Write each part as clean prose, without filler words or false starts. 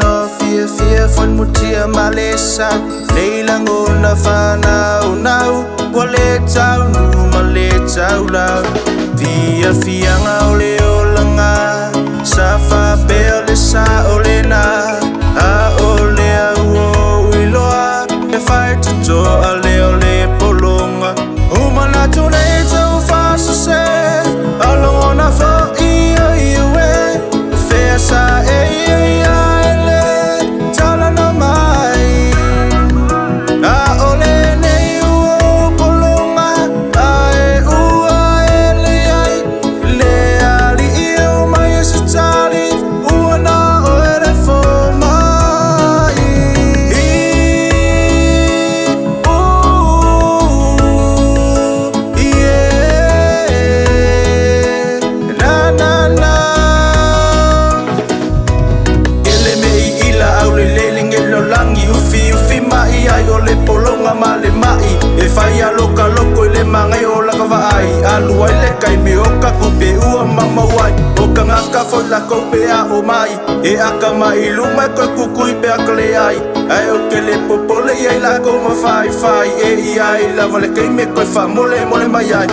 no FEA von mutia malesa LAGONA fana unau waleta nu maleta ula FEA nga ole olanga safa bele sa olena a ole au iloa e fai to ale ole polonga umana tuneta ufasa se LAGONA fo sa ele tala na mai a ole nei u polonga ai ua ele ai le ali eu mai se tali una ore fo mai na na na mai ai ole polonga male mai e fai a loka loko ile mangai ola ka vai alu ai le kai me oka ko pe ua mama wai o ka ngaka fo la ko pe a o mai e aka mai luma ko kukui pe akle ai ai o ke le popole ai la ko ma fai e ai la vale kai me ko fa mole mai ai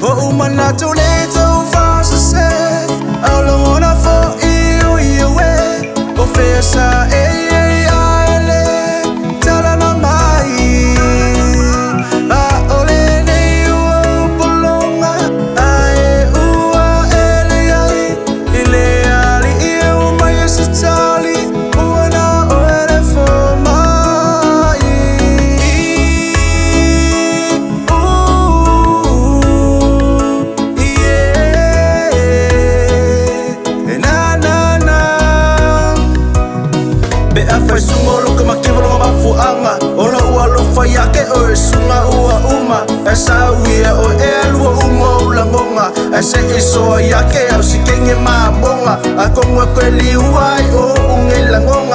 o umana to le to fa se LAGONA fo i we o FEA sa fai sungolo ka makivolo ma fuanga ola ua lo fai ake o e sunga ua uma e sa uia o e alua uma o LAGONA e se iso ai ake au si kenge ma monga a kongwe koe liuai o unge LAGONA